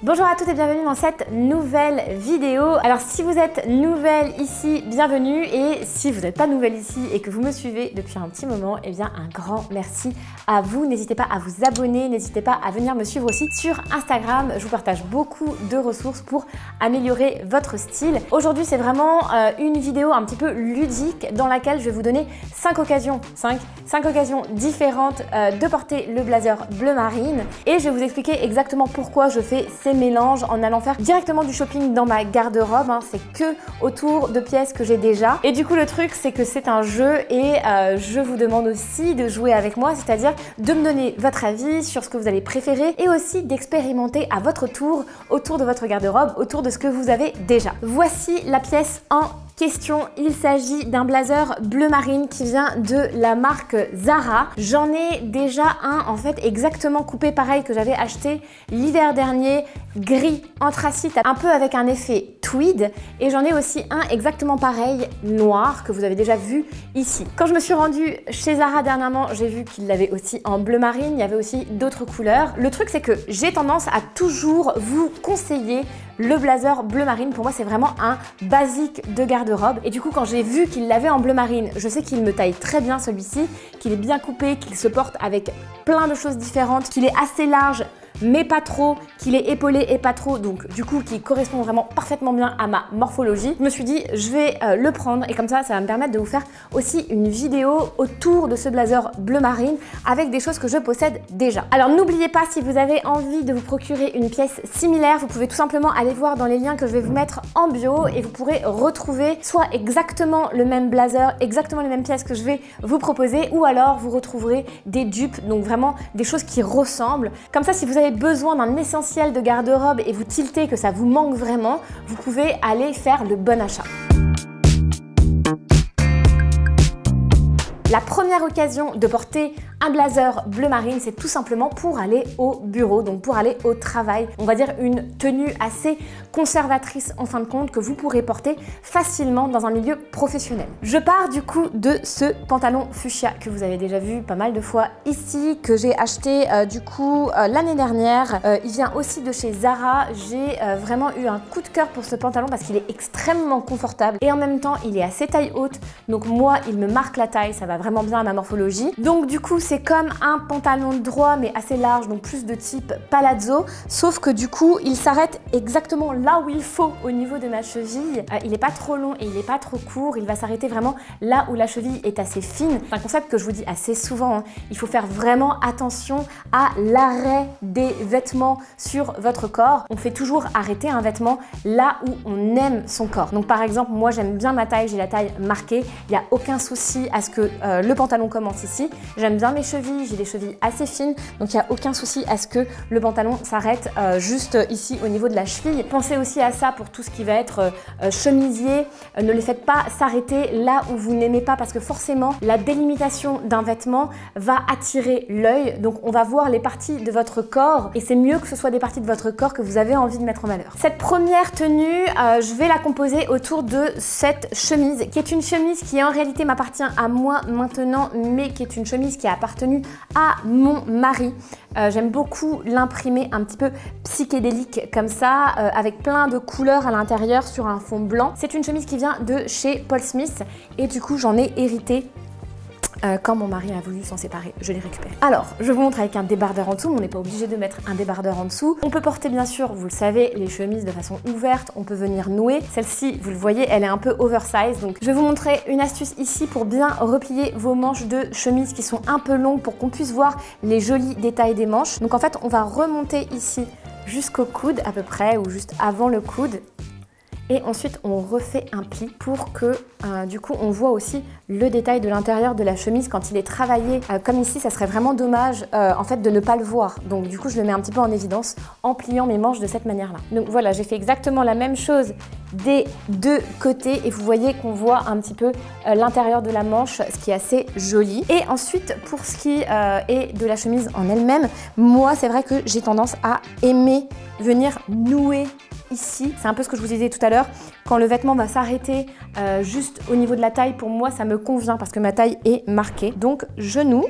Bonjour à toutes et bienvenue dans cette nouvelle vidéo. Alors si vous êtes nouvelle ici, bienvenue, et si vous n'êtes pas nouvelle ici et que vous me suivez depuis un petit moment, eh bien un grand merci à vous. N'hésitez pas à vous abonner, n'hésitez pas à venir me suivre aussi sur Instagram. Je vous partage beaucoup de ressources pour améliorer votre style. Aujourd'hui c'est vraiment une vidéo un petit peu ludique dans laquelle je vais vous donner 5 occasions différentes de porter le blazer bleu marine, et je vais vous expliquer exactement pourquoi je fais ces mélanges en allant faire directement du shopping dans ma garde-robe. C'est que autour de pièces que j'ai déjà. Et du coup le truc c'est que c'est un jeu et je vous demande aussi de jouer avec moi, c'est-à-dire de me donner votre avis sur ce que vous allez préférer et aussi d'expérimenter à votre tour autour de votre garde-robe, autour de ce que vous avez déjà. Voici la pièce en question, il s'agit d'un blazer bleu marine qui vient de la marque Zara. J'en ai déjà un en fait exactement coupé pareil que j'avais acheté l'hiver dernier, gris anthracite, un peu avec un effet tweed, et j'en ai aussi un exactement pareil, noir, que vous avez déjà vu ici. Quand je me suis rendue chez Zara dernièrement, j'ai vu qu'ils l'avaient aussi en bleu marine, il y avait aussi d'autres couleurs. Le truc c'est que j'ai tendance à toujours vous conseiller le blazer bleu marine. Pour moi c'est vraiment un basique de garde-robe, et du coup quand j'ai vu qu'il l'avait en bleu marine, je sais qu'il me taille très bien celui-ci, qu'il est bien coupé, qu'il se porte avec plein de choses différentes, qu'il est assez large mais pas trop, qu'il est épaulé et pas trop, donc du coup qui correspond vraiment parfaitement bien à ma morphologie. Je me suis dit je vais le prendre, et comme ça va me permettre de vous faire aussi une vidéo autour de ce blazer bleu marine avec des choses que je possède déjà. Alors n'oubliez pas, si vous avez envie de vous procurer une pièce similaire, vous pouvez tout simplement aller voir dans les liens que je vais vous mettre en bio, et vous pourrez retrouver soit exactement le même blazer, exactement les mêmes pièces que je vais vous proposer, ou alors vous retrouverez des dupes, donc vraiment des choses qui ressemblent. Comme ça, si vous avez besoin d'un essentiel de garde-robe et vous tiltez que ça vous manque vraiment, vous pouvez aller faire le bon achat. La première occasion de porter un blazer bleu marine, c'est tout simplement pour aller au bureau, donc pour aller au travail. On va dire une tenue assez conservatrice en fin de compte, que vous pourrez porter facilement dans un milieu professionnel. Je pars du coup de ce pantalon fuchsia que vous avez déjà vu pas mal de fois ici, que j'ai acheté du coup l'année dernière. Il vient aussi de chez Zara. J'ai vraiment eu un coup de cœur pour ce pantalon parce qu'il est extrêmement confortable et en même temps il est assez taille haute, donc moi il me marque la taille, ça va vraiment bien à ma morphologie. Donc du coup c'est comme un pantalon droit mais assez large, donc plus de type palazzo, sauf que du coup il s'arrête exactement là où il faut au niveau de ma cheville. Il n'est pas trop long et il n'est pas trop court, il va s'arrêter vraiment là où la cheville est assez fine. C'est un concept que je vous dis assez souvent, il faut faire vraiment attention à l'arrêt des vêtements sur votre corps. On fait toujours arrêter un vêtement là où on aime son corps. Donc par exemple moi j'aime bien ma taille, j'ai la taille marquée, il n'y a aucun souci à ce que le pantalon commence ici. J'aime bien mes chevilles, j'ai des chevilles assez fines, donc il n'y a aucun souci à ce que le pantalon s'arrête juste ici au niveau de la cheville. Pensez aussi à ça pour tout ce qui va être chemisier. Ne les faites pas s'arrêter là où vous n'aimez pas, parce que forcément la délimitation d'un vêtement va attirer l'œil, donc on va voir les parties de votre corps, et c'est mieux que ce soit des parties de votre corps que vous avez envie de mettre en valeur. Cette première tenue, je vais la composer autour de cette chemise, qui est une chemise qui en réalité m'appartient à moi maintenant, mais qui est une chemise qui a appartenu à mon mari. J'aime beaucoup l'imprimer un petit peu psychédélique comme ça, avec plein de couleurs à l'intérieur sur un fond blanc. C'est une chemise qui vient de chez Paul Smith, et du coup j'en ai hérité. Quand mon mari a voulu s'en séparer, je l'ai récupéré. Alors, je vous montre avec un débardeur en dessous, mais on n'est pas obligé de mettre un débardeur en dessous. On peut porter bien sûr, vous le savez, les chemises de façon ouverte, on peut venir nouer. Celle-ci, vous le voyez, elle est un peu oversize, donc je vais vous montrer une astuce ici pour bien replier vos manches de chemise qui sont un peu longues, pour qu'on puisse voir les jolis détails des manches. Donc en fait, on va remonter ici jusqu'au coude à peu près, ou juste avant le coude. Et ensuite on refait un pli pour que du coup on voit aussi le détail de l'intérieur de la chemise quand il est travaillé comme ici. Ça serait vraiment dommage en fait de ne pas le voir, donc du coup je le mets un petit peu en évidence en pliant mes manches de cette manière là. Donc voilà, j'ai fait exactement la même chose des deux côtés, et vous voyez qu'on voit un petit peu l'intérieur de la manche, ce qui est assez joli. Et ensuite pour ce qui est de la chemise en elle-même, moi c'est vrai que j'ai tendance à aimer venir nouer ici. C'est un peu ce que je vous disais tout à l'heure, quand le vêtement va s'arrêter juste au niveau de la taille, pour moi ça me convient parce que ma taille est marquée. Donc je noue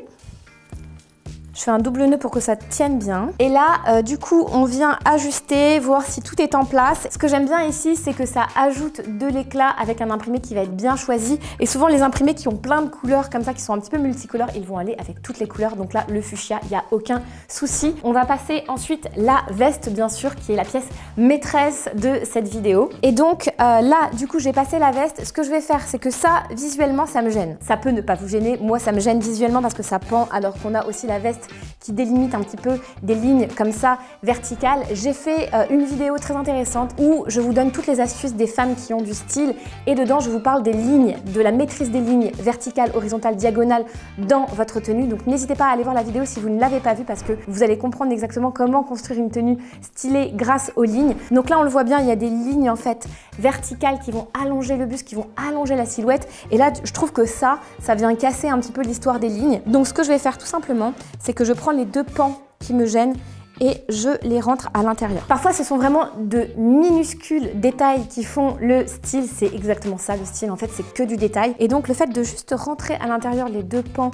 Je fais un double nœud pour que ça tienne bien. Et là, du coup, on vient ajuster, voir si tout est en place. Ce que j'aime bien ici, c'est que ça ajoute de l'éclat avec un imprimé qui va être bien choisi. Et souvent, les imprimés qui ont plein de couleurs comme ça, qui sont un petit peu multicolores, ils vont aller avec toutes les couleurs. Donc là, le fuchsia, il n'y a aucun souci. On va passer ensuite la veste, bien sûr, qui est la pièce maîtresse de cette vidéo. Et donc là, du coup, j'ai passé la veste. Ce que je vais faire, c'est que ça, visuellement, ça me gêne. Ça peut ne pas vous gêner. Moi, ça me gêne visuellement parce que ça pend, alors qu'on a aussi la veste qui délimite un petit peu des lignes comme ça verticales. J'ai fait une vidéo très intéressante où je vous donne toutes les astuces des femmes qui ont du style et dedans je vous parle des lignes, de la maîtrise des lignes verticales, horizontales, diagonales dans votre tenue. Donc n'hésitez pas à aller voir la vidéo si vous ne l'avez pas vue parce que vous allez comprendre exactement comment construire une tenue stylée grâce aux lignes. Donc là on le voit bien, il y a des lignes en fait verticales qui vont allonger le buste, qui vont allonger la silhouette et là je trouve que ça vient casser un petit peu l'histoire des lignes. Donc ce que je vais faire tout simplement, c'est que je prends les deux pans qui me gênent et je les rentre à l'intérieur. Parfois, ce sont vraiment de minuscules détails qui font le style. C'est exactement ça, le style, en fait, c'est que du détail. Et donc, le fait de juste rentrer à l'intérieur les deux pans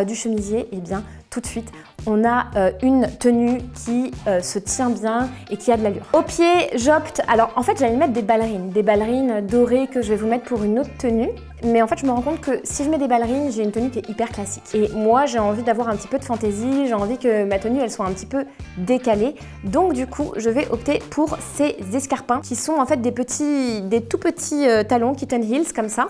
du chemisier, eh bien, tout de suite, on a une tenue qui se tient bien et qui a de l'allure. Au pied, j'opte... Alors, en fait, j'allais mettre des ballerines dorées que je vais vous mettre pour une autre tenue. Mais en fait, je me rends compte que si je mets des ballerines, j'ai une tenue qui est hyper classique. Et moi, j'ai envie d'avoir un petit peu de fantaisie, j'ai envie que ma tenue, elle soit un petit peu décalée. Donc, du coup, je vais opter pour ces escarpins qui sont en fait des tout petits talons kitten heels comme ça.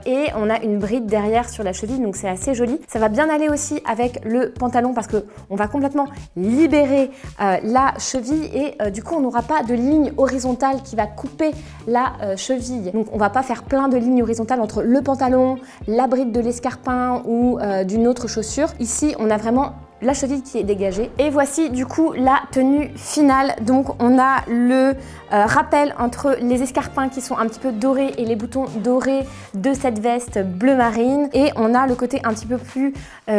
Et on a une bride derrière sur la cheville, donc c'est assez joli. Ça va bien aller aussi avec le pantalon parce qu'on va complètement libérer la cheville et du coup, on n'aura pas de ligne horizontale qui va couper la cheville. Donc, on va pas faire plein de lignes horizontales entre le pantalon, la bride de l'escarpin ou d'une autre chaussure. Ici, on a vraiment la cheville qui est dégagée. Et voici du coup la tenue finale. Donc on a le rappel entre les escarpins qui sont un petit peu dorés et les boutons dorés de cette veste bleu marine. Et on a le côté un petit peu plus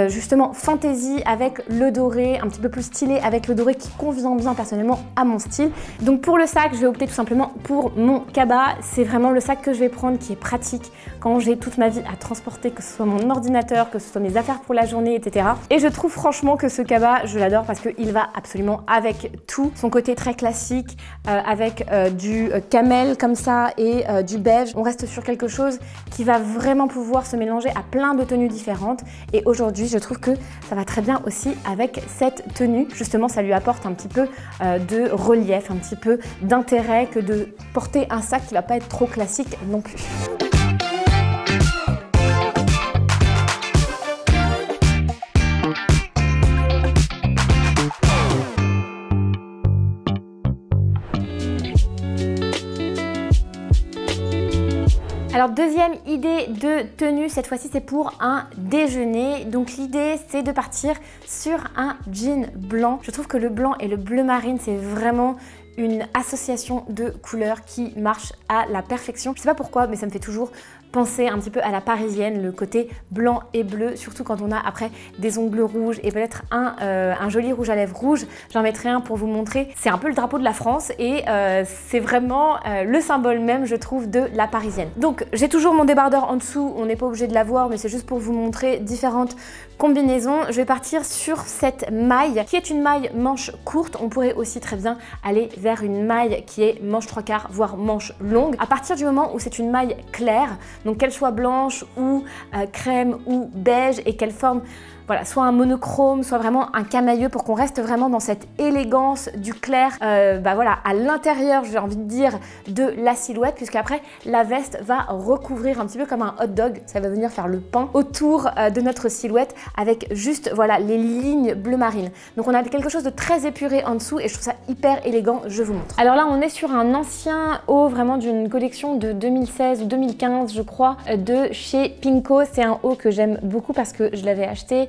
justement fantaisie avec le doré, un petit peu plus stylé avec le doré qui convient bien personnellement à mon style. Donc pour le sac, je vais opter tout simplement pour mon cabas. C'est vraiment le sac que je vais prendre qui est pratique quand j'ai toute ma vie à transporter, que ce soit mon ordinateur, que ce soit mes affaires pour la journée, etc. Et je trouve franchement que ce cabas, je l'adore parce qu'il va absolument avec tout. Son côté très classique, avec du camel comme ça et du beige. On reste sur quelque chose qui va vraiment pouvoir se mélanger à plein de tenues différentes. Et aujourd'hui, je trouve que ça va très bien aussi avec cette tenue. Justement, ça lui apporte un petit peu de relief, un petit peu d'intérêt que de porter un sac qui va pas être trop classique non plus. Alors deuxième idée de tenue, cette fois-ci c'est pour un déjeuner. Donc l'idée c'est de partir sur un jean blanc. Je trouve que le blanc et le bleu marine c'est vraiment une association de couleurs qui marche à la perfection. Je sais pas pourquoi mais ça me fait toujours penser un petit peu à la parisienne, le côté blanc et bleu, surtout quand on a après des ongles rouges et peut-être un joli rouge à lèvres rouge. J'en mettrai un pour vous montrer. C'est un peu le drapeau de la France et c'est vraiment le symbole même, je trouve, de la parisienne. Donc j'ai toujours mon débardeur en dessous, on n'est pas obligé de l'avoir, mais c'est juste pour vous montrer différentes combinaisons. Je vais partir sur cette maille qui est une maille manche courte. On pourrait aussi très bien aller vers une maille qui est manche 3/4, voire manche longue. À partir du moment où c'est une maille claire, donc qu'elle soit blanche ou crème ou beige et qu'elle forme voilà, soit un monochrome, soit vraiment un camailleux pour qu'on reste vraiment dans cette élégance du clair voilà, à l'intérieur, j'ai envie de dire, de la silhouette, puisque après la veste va recouvrir un petit peu comme un hot dog, ça va venir faire le pain autour de notre silhouette avec juste voilà, les lignes bleu marine. Donc on a quelque chose de très épuré en dessous et je trouve ça hyper élégant, je vous montre. Alors là on est sur un ancien haut vraiment d'une collection de 2016 ou 2015 je crois, de chez Pinko. C'est un haut que j'aime beaucoup parce que je l'avais acheté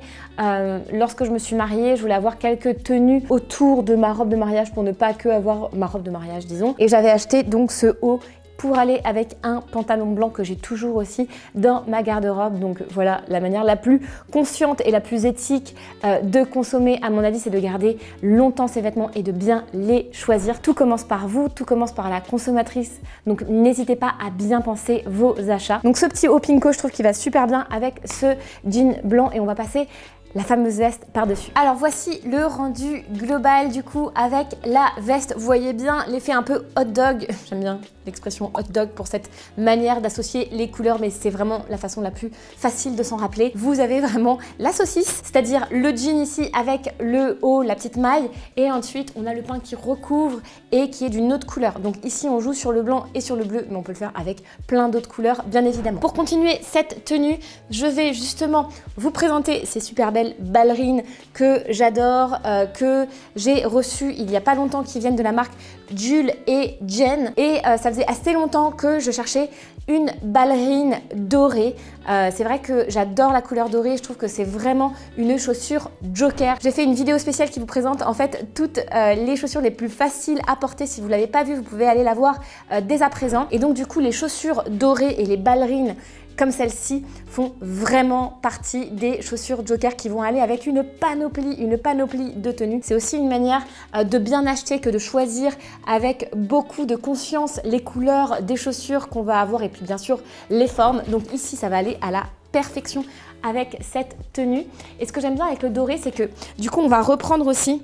lorsque je me suis mariée. Je voulais avoir quelques tenues autour de ma robe de mariage pour ne pas que avoir ma robe de mariage disons, et j'avais acheté donc ce haut pour aller avec un pantalon blanc que j'ai toujours aussi dans ma garde-robe. Donc voilà, la manière la plus consciente et la plus éthique de consommer à mon avis, c'est de garder longtemps ses vêtements et de bien les choisir. Tout commence par vous, tout commence par la consommatrice, donc n'hésitez pas à bien penser vos achats. Donc ce petit haut Pinko, je trouve qu'il va super bien avec ce jean blanc et on va passer la fameuse veste par-dessus. Alors voici le rendu global du coup avec la veste. Vous voyez bien l'effet un peu hot dog. J'aime bien l'expression hot dog pour cette manière d'associer les couleurs, mais c'est vraiment la façon la plus facile de s'en rappeler. Vous avez vraiment la saucisse, c'est-à-dire le jean ici avec le haut, la petite maille, et ensuite on a le pain qui recouvre et qui est d'une autre couleur. Donc ici on joue sur le blanc et sur le bleu, mais on peut le faire avec plein d'autres couleurs bien évidemment. Pour continuer cette tenue, je vais justement vous présenter ces super belles ballerines que j'adore, que j'ai reçues il n'y a pas longtemps, qui viennent de la marque Jules et Jen, et ça faisait assez longtemps que je cherchais une ballerine dorée. C'est vrai que j'adore la couleur dorée, je trouve que c'est vraiment une chaussure joker. J'ai fait une vidéo spéciale qui vous présente en fait toutes les chaussures les plus faciles à porter. Si vous ne l'avez pas vue, vous pouvez aller la voir dès à présent. Et donc du coup, les chaussures dorées et les ballerines comme celle-ci font vraiment partie des chaussures joker qui vont aller avec une panoplie de tenues. C'est aussi une manière de bien acheter que de choisir avec beaucoup de conscience les couleurs des chaussures qu'on va avoir et puis bien sûr les formes. Donc ici, ça va aller à la perfection avec cette tenue. Et ce que j'aime bien avec le doré, c'est que du coup, on va reprendre aussi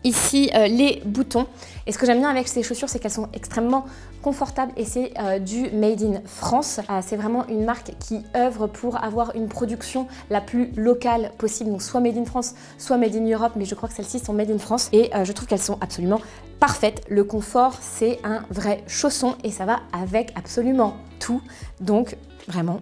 ici les boutons. Et ce que j'aime bien avec ces chaussures, c'est qu'elles sont extrêmement confortables et c'est du Made in France. C'est vraiment une marque qui œuvre pour avoir une production la plus locale possible. Donc soit Made in France, soit Made in Europe, mais je crois que celles-ci sont Made in France. Et je trouve qu'elles sont absolument parfaites. Le confort, c'est un vrai chausson et ça va avec absolument tout. Donc vraiment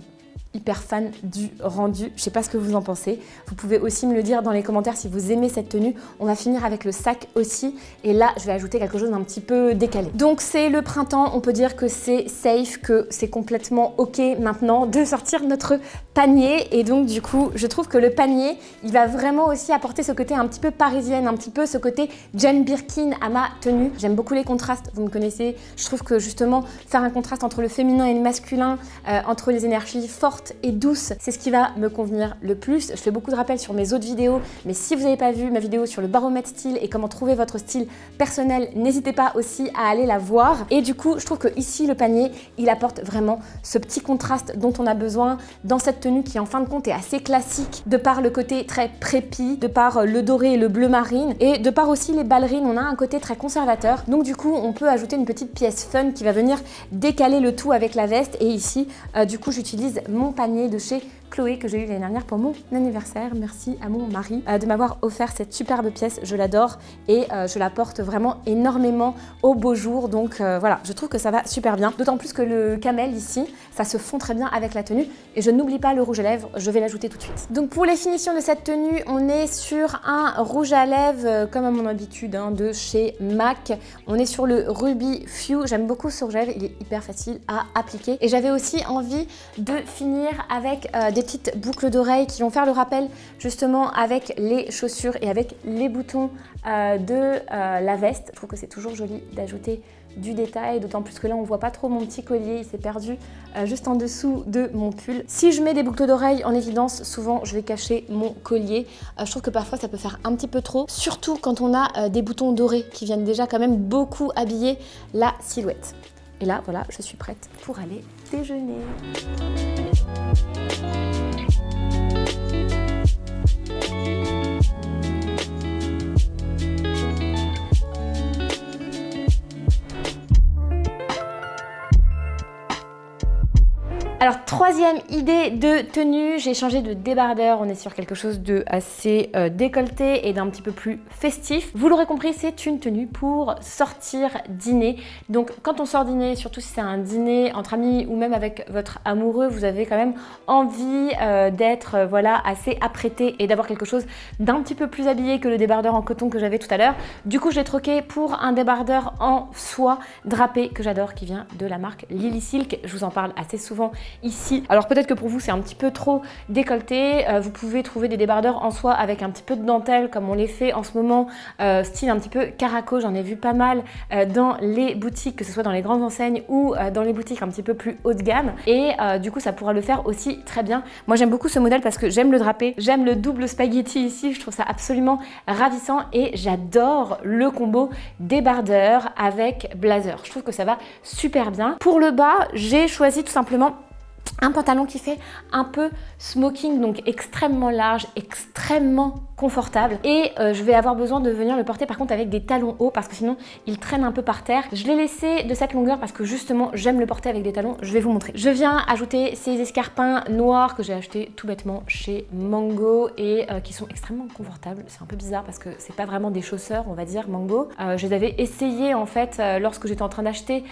hyper fan du rendu. Je sais pas ce que vous en pensez. Vous pouvez aussi me le dire dans les commentaires si vous aimez cette tenue. On va finir avec le sac aussi. Et là, je vais ajouter quelque chose d'un petit peu décalé. Donc c'est le printemps. On peut dire que c'est safe, que c'est complètement ok maintenant de sortir notre panier. Et donc du coup, je trouve que le panier, il va vraiment aussi apporter ce côté un petit peu parisienne, un petit peu ce côté Jane Birkin à ma tenue. J'aime beaucoup les contrastes. Vous me connaissez. Je trouve que justement, faire un contraste entre le féminin et le masculin, entre les énergies fortes et douce, c'est ce qui va me convenir le plus. Je fais beaucoup de rappels sur mes autres vidéos, mais si vous n'avez pas vu ma vidéo sur le baromètre style et comment trouver votre style personnel, n'hésitez pas aussi à aller la voir. Et du coup, je trouve que ici le panier, il apporte vraiment ce petit contraste dont on a besoin dans cette tenue qui en fin de compte est assez classique, de par le côté très prépi, de par le doré et le bleu marine, et de par aussi les ballerines, on a un côté très conservateur. Donc du coup, on peut ajouter une petite pièce fun qui va venir décaler le tout avec la veste. Et ici, du coup, j'utilise mon panier de chez Chloé que j'ai eu l'année dernière pour mon anniversaire. Merci à mon mari de m'avoir offert cette superbe pièce, je l'adore et je la porte vraiment énormément au beau jour. Donc voilà, je trouve que ça va super bien. D'autant plus que le camel ici, ça se fond très bien avec la tenue. Et je n'oublie pas le rouge à lèvres, je vais l'ajouter tout de suite. Donc pour les finitions de cette tenue, on est sur un rouge à lèvres comme à mon habitude de chez MAC. On est sur le Ruby Few. J'aime beaucoup ce rouge à lèvres, il est hyper facile à appliquer. Et j'avais aussi envie de finir avec des petites boucles d'oreilles qui vont faire le rappel justement avec les chaussures et avec les boutons de la veste. Je trouve que c'est toujours joli d'ajouter du détail, d'autant plus que là on voit pas trop mon petit collier, il s'est perdu juste en dessous de mon pull. Si je mets des boucles d'oreilles en évidence, souvent je vais cacher mon collier. Je trouve que parfois ça peut faire un petit peu trop, surtout quand on a des boutons dorés qui viennent déjà quand même beaucoup habiller la silhouette. Et là voilà, je suis prête pour aller déjeuner. Alors troisième idée de tenue, j'ai changé de débardeur, on est sur quelque chose de assez décolleté et d'un petit peu plus festif. Vous l'aurez compris, c'est une tenue pour sortir dîner. Donc quand on sort dîner, surtout si c'est un dîner entre amis ou même avec votre amoureux, vous avez quand même envie d'être voilà, assez apprêté et d'avoir quelque chose d'un petit peu plus habillé que le débardeur en coton que j'avais tout à l'heure. Du coup, je l'ai troqué pour un débardeur en soie drapé que j'adore qui vient de la marque Lily Silk. Je vous en parle assez souvent ici. Alors peut-être que pour vous c'est un petit peu trop décolleté, vous pouvez trouver des débardeurs en soie avec un petit peu de dentelle comme on les fait en ce moment, style un petit peu caraco, j'en ai vu pas mal dans les boutiques, que ce soit dans les grandes enseignes ou dans les boutiques un petit peu plus haut de gamme et du coup ça pourra le faire aussi très bien. Moi j'aime beaucoup ce modèle parce que j'aime le drapé, j'aime le double spaghetti ici, je trouve ça absolument ravissant et j'adore le combo débardeur avec blazer. Je trouve que ça va super bien. Pour le bas, j'ai choisi tout simplement Un pantalon qui fait un peu smoking, donc extrêmement large, extrêmement confortable. Et je vais avoir besoin de venir le porter par contre avec des talons hauts parce que sinon il traîne un peu par terre. Je l'ai laissé de cette longueur parce que justement j'aime le porter avec des talons. Je vais vous montrer. Je viens ajouter ces escarpins noirs que j'ai achetés tout bêtement chez Mango et qui sont extrêmement confortables. C'est un peu bizarre parce que c'est pas vraiment des chausseurs, on va dire, Mango. Je les avais essayés en fait lorsque j'étais en train d'acheter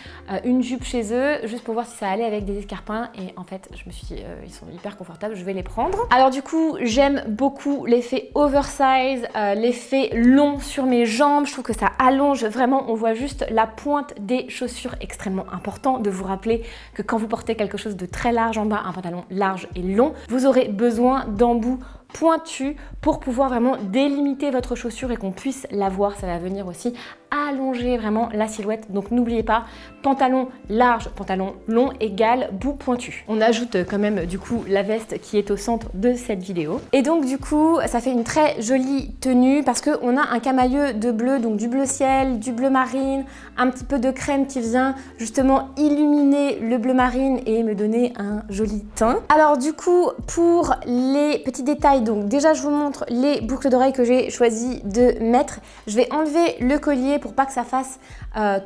une jupe chez eux juste pour voir si ça allait avec des escarpins et en fait je me suis dit ils sont hyper confortables, je vais les prendre. Alors du coup j'aime beaucoup l'effet oversize, l'effet long sur mes jambes. Je trouve que ça allonge vraiment, on voit juste la pointe des chaussures. Extrêmement important de vous rappeler que quand vous portez quelque chose de très large en bas, un pantalon large et long, vous aurez besoin d'embouts pointus pour pouvoir vraiment délimiter votre chaussure et qu'on puisse la voir. Ça va venir aussi allonger vraiment la silhouette. Donc n'oubliez pas, pantalon large, pantalon long égale bout pointu. On ajoute quand même du coup la veste qui est au centre de cette vidéo. Et donc du coup, ça fait une très jolie tenue parce qu'on a un camailleux de bleu, donc du bleu ciel, du bleu marine, un petit peu de crème qui vient justement illuminer le bleu marine et me donner un joli teint. Alors du coup, pour les petits détails, donc déjà je vous montre les boucles d'oreilles que j'ai choisi de mettre. Je vais enlever le collier pour pas que ça fasse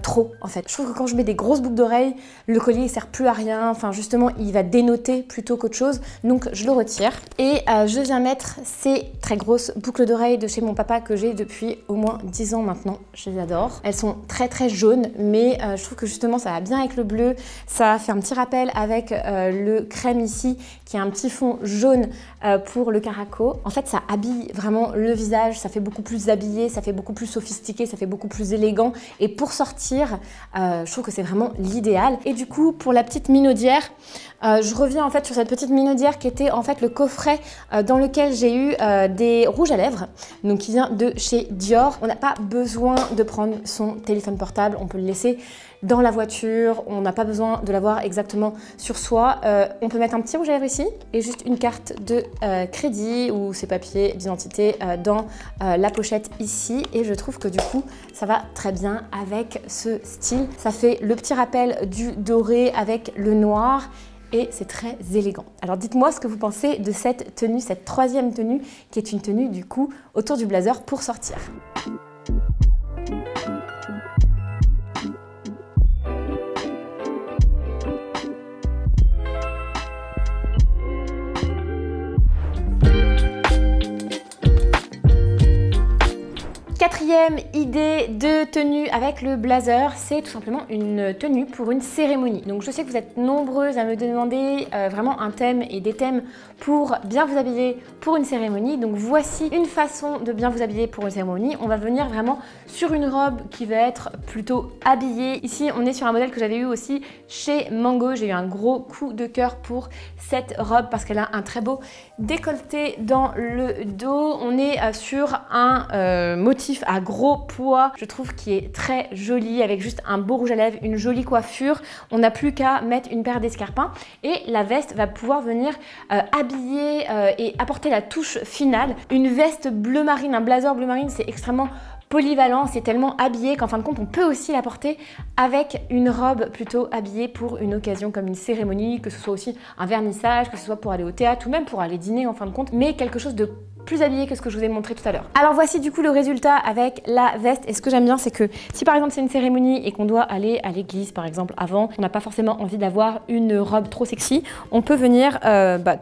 trop en fait. Je trouve que quand je mets des grosses boucles d'oreilles, le collier il sert plus à rien. Enfin justement, il va dénoter plutôt qu'autre chose. Donc je le retire et je viens mettre ces très grosses boucles d'oreilles de chez mon papa que j'ai depuis au moins 10 ans maintenant. Je les adore. Elles sont très très jaunes, mais je trouve que justement ça va bien avec le bleu. Ça fait un petit rappel avec le crème ici qui a un petit fond jaune pour le caraco. En fait, ça habille vraiment le visage, ça fait beaucoup plus habillé, ça fait beaucoup plus sophistiqué, ça fait beaucoup plus élégant. Et pour sortir, je trouve que c'est vraiment l'idéal. Et du coup, pour la petite minaudière, je reviens en fait sur cette petite minaudière qui était en fait le coffret dans lequel j'ai eu des rouges à lèvres, donc qui vient de chez Dior. On n'a pas besoin de prendre son téléphone portable, on peut le laisser dans la voiture, on n'a pas besoin de l'avoir exactement sur soi. On peut mettre un petit rouge à lèvres ici et juste une carte de crédit ou ses papiers d'identité dans la pochette ici. Et je trouve que du coup, ça va très bien avec ce style. Ça fait le petit rappel du doré avec le noir. Et c'est très élégant. Alors dites-moi ce que vous pensez de cette tenue, cette troisième tenue, qui est une tenue du coup autour du blazer pour sortir. Quatrième idée de tenue avec le blazer, c'est tout simplement une tenue pour une cérémonie. Donc je sais que vous êtes nombreuses à me demander vraiment un thème et des thèmes pour bien vous habiller pour une cérémonie. Donc voici une façon de bien vous habiller pour une cérémonie. On va venir vraiment sur une robe qui va être plutôt habillée. Ici on est sur un modèle que j'avais eu aussi chez Mango. J'ai eu un gros coup de cœur pour cette robe parce qu'elle a un très beau décolleté dans le dos. On est sur un motif à gros pois, je trouve qui est très joli avec juste un beau rouge à lèvres, une jolie coiffure. On n'a plus qu'à mettre une paire d'escarpins et la veste va pouvoir venir habiller et apporter la touche finale. Une veste bleu marine, un blazer bleu marine, c'est extrêmement polyvalent, c'est tellement habillé qu'en fin de compte on peut aussi la porter avec une robe plutôt habillée pour une occasion comme une cérémonie, que ce soit aussi un vernissage, que ce soit pour aller au théâtre ou même pour aller dîner en fin de compte, mais quelque chose de plus habillé que ce que je vous ai montré tout à l'heure. Alors voici du coup le résultat avec la veste. Et ce que j'aime bien, c'est que si par exemple c'est une cérémonie et qu'on doit aller à l'église par exemple avant, on n'a pas forcément envie d'avoir une robe trop sexy, on peut venir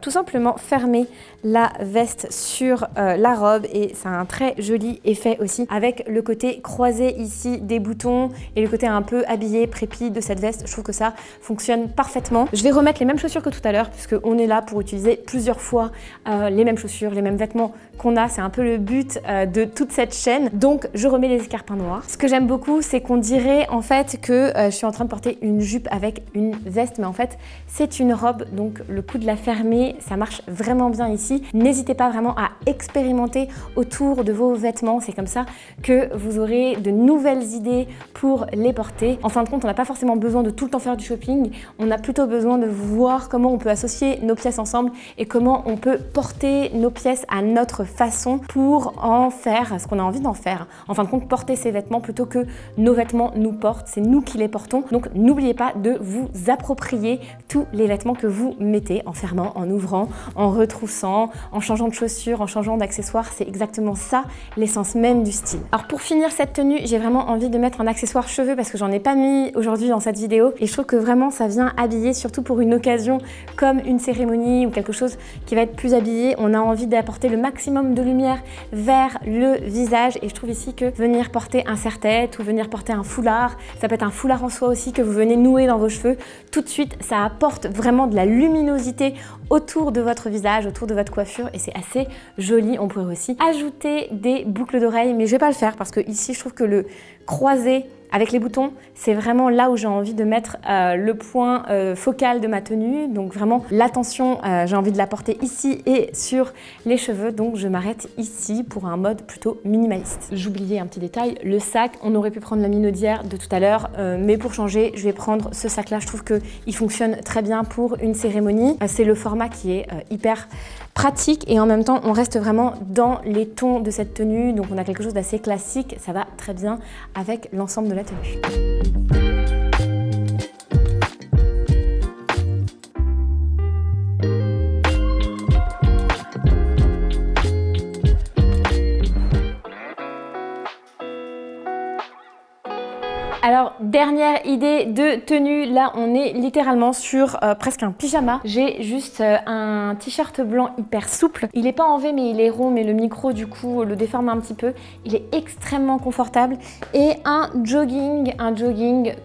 tout simplement fermer la veste sur la robe et ça a un très joli effet aussi avec le côté croisé ici des boutons et le côté un peu habillé, prépi de cette veste. Je trouve que ça fonctionne parfaitement. Je vais remettre les mêmes chaussures que tout à l'heure puisque on est là pour utiliser plusieurs fois les mêmes chaussures, les mêmes vêtements qu'on a. C'est un peu le but de toute cette chaîne. Donc je remets les escarpins noirs. Ce que j'aime beaucoup, c'est qu'on dirait en fait que je suis en train de porter une jupe avec une veste, mais en fait c'est une robe, donc le coup de la fermer, ça marche vraiment bien ici. N'hésitez pas vraiment à expérimenter autour de vos vêtements, c'est comme ça que vous aurez de nouvelles idées pour les porter. En fin de compte, on n'a pas forcément besoin de tout le temps faire du shopping, on a plutôt besoin de voir comment on peut associer nos pièces ensemble et comment on peut porter nos pièces à notre notre façon pour en faire ce qu'on a envie d'en faire. En fin de compte, porter ces vêtements plutôt que nos vêtements nous portent, c'est nous qui les portons. Donc n'oubliez pas de vous approprier tous les vêtements que vous mettez en fermant, en ouvrant, en retroussant, en changeant de chaussures, en changeant d'accessoires. C'est exactement ça l'essence même du style. Alors pour finir cette tenue, j'ai vraiment envie de mettre un accessoire cheveux parce que j'en ai pas mis aujourd'hui dans cette vidéo et je trouve que vraiment ça vient habiller, surtout pour une occasion comme une cérémonie ou quelque chose qui va être plus habillé. On a envie d'apporter le maximum de lumière vers le visage et je trouve ici que venir porter un serre-tête ou venir porter un foulard, ça peut être un foulard en soie aussi que vous venez nouer dans vos cheveux, tout de suite ça apporte vraiment de la luminosité autour de votre visage, autour de votre coiffure et c'est assez joli. On pourrait aussi ajouter des boucles d'oreilles mais je vais pas le faire parce que ici je trouve que le croisé avec les boutons, c'est vraiment là où j'ai envie de mettre le point focal de ma tenue. Donc vraiment l'attention, j'ai envie de la porter ici et sur les cheveux. Donc je m'arrête ici pour un mode plutôt minimaliste. J'oubliais un petit détail, le sac. On aurait pu prendre la minaudière de tout à l'heure, mais pour changer, je vais prendre ce sac-là. Je trouve qu'il fonctionne très bien pour une cérémonie. C'est le format qui est hyper pratique et en même temps on reste vraiment dans les tons de cette tenue, donc on a quelque chose d'assez classique, ça va très bien avec l'ensemble de la tenue. Alors, dernière idée de tenue, là on est littéralement sur presque un pyjama. J'ai juste un t-shirt blanc hyper souple. Il n'est pas en V mais il est rond, mais le micro du coup le déforme un petit peu. Il est extrêmement confortable. Et un jogging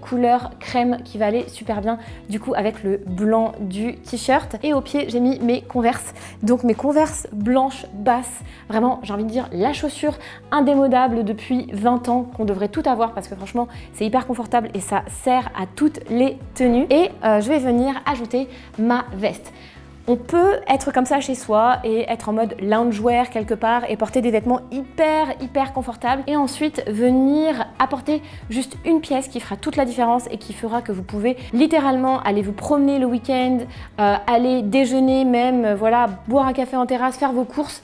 couleur crème qui va aller super bien du coup avec le blanc du t-shirt. Et au pied j'ai mis mes Converse. Donc mes Converse blanches basses. Vraiment j'ai envie de dire la chaussure indémodable depuis 20 ans qu'on devrait tout avoir parce que franchement c'est hyper confortable et ça sert à toutes les tenues. Et je vais venir ajouter ma veste. On peut être comme ça chez soi et être en mode loungewear quelque part et porter des vêtements hyper confortables et ensuite venir apporter juste une pièce qui fera toute la différence et qui fera que vous pouvez littéralement aller vous promener le week-end, aller déjeuner même, voilà, boire un café en terrasse, faire vos courses,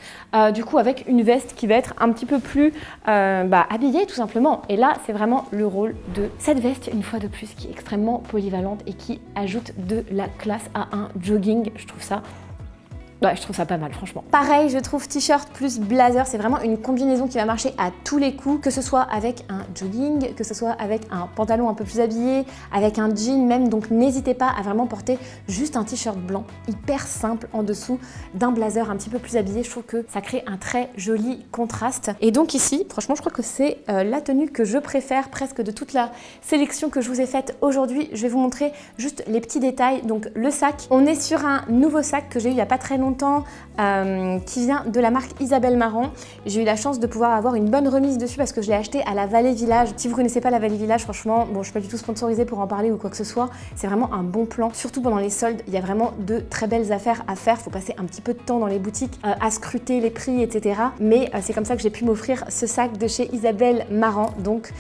du coup avec une veste qui va être un petit peu plus habillée tout simplement. Et là c'est vraiment le rôle de cette veste une fois de plus qui est extrêmement polyvalente et qui ajoute de la classe à un jogging. Je trouve ça Ouais, je trouve ça pas mal, franchement. Pareil, je trouve t-shirt plus blazer, c'est vraiment une combinaison qui va marcher à tous les coups, que ce soit avec un jogging, que ce soit avec un pantalon un peu plus habillé, avec un jean même. Donc n'hésitez pas à vraiment porter juste un t-shirt blanc, hyper simple en dessous d'un blazer un petit peu plus habillé. Je trouve que ça crée un très joli contraste. Et donc ici, franchement, je crois que c'est la tenue que je préfère presque de toute la sélection que je vous ai faite aujourd'hui. Je vais vous montrer juste les petits détails. Donc le sac, on est sur un nouveau sac que j'ai eu il n'y a pas très longtemps. Qui vient de la marque Isabelle Marant. J'ai eu la chance de pouvoir avoir une bonne remise dessus parce que je l'ai acheté à la Vallée Village. Si vous connaissez pas la Vallée Village, franchement, bon, je suis pas du tout sponsorisée pour en parler ou quoi que ce soit. C'est vraiment un bon plan, surtout pendant les soldes. Il y a vraiment de très belles affaires à faire. Faut passer un petit peu de temps dans les boutiques à scruter les prix, etc. Mais c'est comme ça que j'ai pu m'offrir ce sac de chez Isabelle Marant. Donc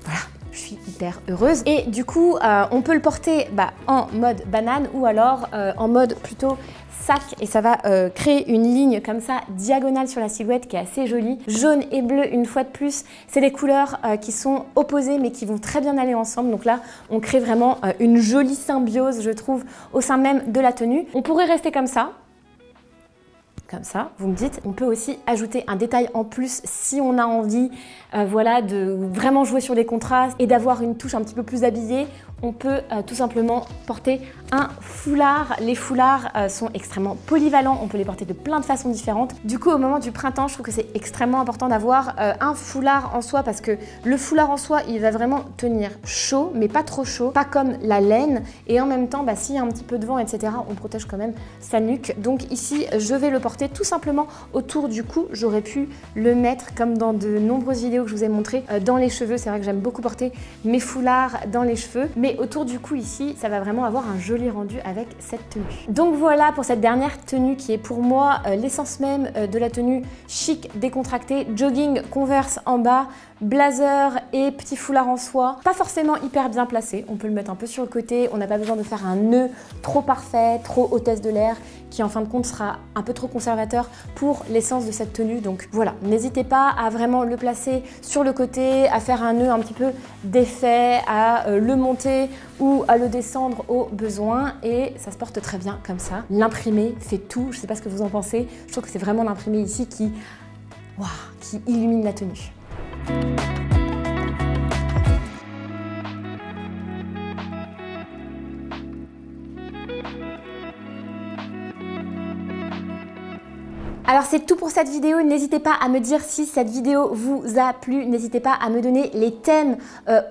voilà. Je suis hyper heureuse. Et du coup, on peut le porter en mode banane ou alors en mode plutôt sac. Et ça va créer une ligne comme ça, diagonale sur la silhouette qui est assez jolie. Jaune et bleu, une fois de plus, c'est des couleurs qui sont opposées mais qui vont très bien aller ensemble. Donc là, on crée vraiment une jolie symbiose, je trouve, au sein même de la tenue. On pourrait rester comme ça. Comme ça, vous me dites. On peut aussi ajouter un détail en plus si on a envie voilà, de vraiment jouer sur les contrastes et d'avoir une touche un petit peu plus habillée. On peut tout simplement porter un foulard. Les foulards sont extrêmement polyvalents, on peut les porter de plein de façons différentes. Du coup, au moment du printemps, je trouve que c'est extrêmement important d'avoir un foulard en soie parce que le foulard en soie, il va vraiment tenir chaud, mais pas trop chaud, pas comme la laine. Et en même temps, s'il y a un petit peu de vent, etc., on protège quand même sa nuque. Donc ici, je vais le porter tout simplement autour du cou. J'aurais pu le mettre comme dans de nombreuses vidéos que je vous ai montrées dans les cheveux. C'est vrai que j'aime beaucoup porter mes foulards dans les cheveux, mais autour du cou ici, ça va vraiment avoir un joli rendu avec cette tenue. Donc voilà pour cette dernière tenue qui est pour moi l'essence même de la tenue chic, décontractée, jogging, Converse en bas, blazer et petit foulard en soie, pas forcément hyper bien placé, on peut le mettre un peu sur le côté, on n'a pas besoin de faire un nœud trop parfait, trop hôtesse de l'air, qui en fin de compte sera un peu trop conservateur pour l'essence de cette tenue. Donc voilà, n'hésitez pas à vraiment le placer sur le côté, à faire un nœud un petit peu d'effet, à le monter ou à le descendre au besoin, et ça se porte très bien comme ça. L'imprimé fait tout, je sais pas ce que vous en pensez, je trouve que c'est vraiment l'imprimé ici qui illumine la tenue. Alors c'est tout pour cette vidéo, n'hésitez pas à me dire si cette vidéo vous a plu, n'hésitez pas à me donner les thèmes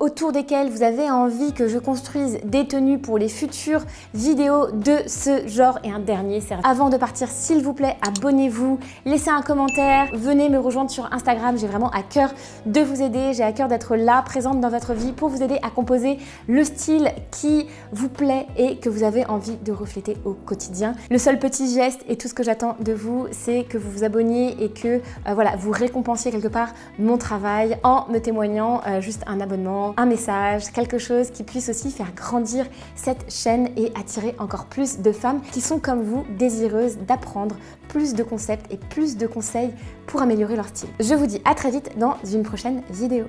autour desquels vous avez envie que je construise des tenues pour les futures vidéos de ce genre. Et un dernier service. Avant de partir, s'il vous plaît, abonnez-vous, laissez un commentaire, venez me rejoindre sur Instagram, j'ai vraiment à cœur de vous aider, j'ai à cœur d'être là, présente dans votre vie pour vous aider à composer le style qui vous plaît et que vous avez envie de refléter au quotidien. Le seul petit geste et tout ce que j'attends de vous, c'est que vous vous abonniez et que voilà, vous récompensiez quelque part mon travail en me témoignant juste un abonnement, un message, quelque chose qui puisse aussi faire grandir cette chaîne et attirer encore plus de femmes qui sont comme vous désireuses d'apprendre plus de concepts et plus de conseils pour améliorer leur style. Je vous dis à très vite dans une prochaine vidéo.